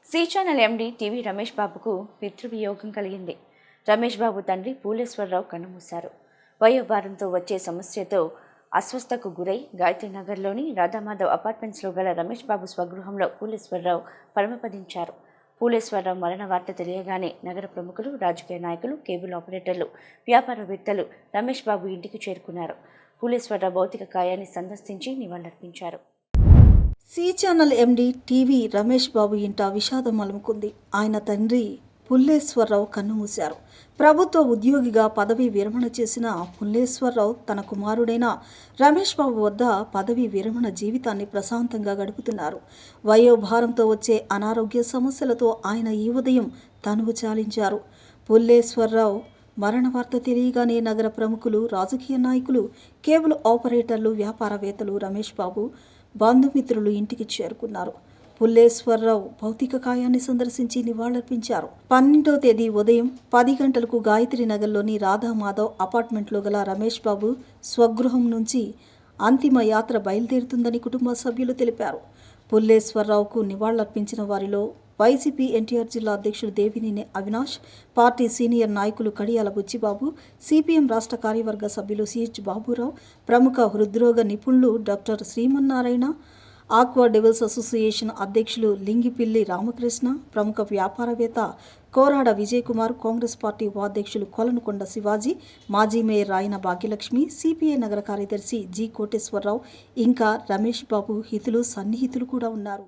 C channel MD TV Ramesh బాబుకు పితృవియోగం కలిగింది. రమేష్ బాబు తండ్రి పూలేశ్వరరావు కన్నుమూశారు. వయోభారంతో వచ్చే సమస్యతో అస్వస్థకు గురై గాయత్రీనగర్లోని రాధామాధవ్ అపార్ట్మెంట్స్లో గల రమేష్ బాబు స్వగృహంలో పూలేశ్వరరావు పరమపదించారు. పూలేశ్వరరావు మరణ వార్త తెలియగానే నగర ప్రముఖులు, రాజకీయ నాయకులు, కేబుల్ ఆపరేటర్లు, వ్యాపారవేత్తలు రమేష్ బాబు ఇంటికి చేరుకున్నారు. పూలేశ్వరరావు భౌతిక కాయాన్ని సందర్శించి నివాళులర్పించారు. C channel MD TV Ramesh Babu ఇంట విషాదం అలుముకుంది. ఆయన తండ్రి పుల్లేశ్వరరావు కన్నుమూశారు. ప్రభుత్వ ఉద్యోగిగా పదవీ విరమణ చేసిన పుల్లేశ్వరరావు తన కుమారుడైన రమేష్ బాబు వద్ద పదవీ విరమణ జీవితాన్ని ప్రశాంతంగా గడుపుతున్నారు. వయోభారంతో వచ్చే అనారోగ్య సమస్యలతో ఆయన ఈ ఉదయం తనువు చాలించారు. పుల్లేశ్వరరావు మరణ వార్త తెలియగానే నగర ప్రముఖులు, రాజకీయ నాయకులు, కేబుల్ ఆపరేటర్లు, వ్యాపారవేత్తలు రమేష్ బాబు బంధుమిత్రులు ఇంటికి చేరుకున్నారు. పుల్లేశ్వరరావు భౌతిక కాయాన్ని సందర్శించి నివాళులర్పించారు. 12వ తేదీ ఉదయం 10 గంటలకు గాయత్రీనగర్లోని రాధామాధవ్ అపార్ట్మెంట్లో గల రమేష్ బాబు స్వగృహం నుంచి అంతిమ యాత్ర బయలుదేరుతుందని కుటుంబ సభ్యులు తెలిపారు. పుల్లేశ్వరరావుకు నివాళులర్పించిన వారిలో వైసీపీ ఎన్టీఆర్ జిల్లా అధ్యక్షుడు దేవినేని అవినాష్, పార్టీ సీనియర్ నాయకులు కడియాల బుచ్చిబాబు, సిపిఎం రాష్ట్ర కార్యవర్గ సభ్యులు సిహెచ్ బాబురావు, ప్రముఖ హృద్రోగ నిపుణులు doctor Srimannarayana, aqua devils association అధ్యక్షులు లింగిపిల్లి రామకృష్ణ, ప్రముఖ వ్యాపారవేత్త కోరాడ విజయ్ కుమార్, కాంగ్రెస్ పార్టీ ఉపాధ్యక్షులు కొలనుకొండ శివాజీ, మాజీ మేయర్ రాయన భాగ్యలక్ష్మి, సిపిఐ నగర కార్యదర్శి జి కోటేశ్వరరావు, ఇంకా రమేష్ బాబు హితులు, సన్నిహితులు కూడా ఉన్నారు.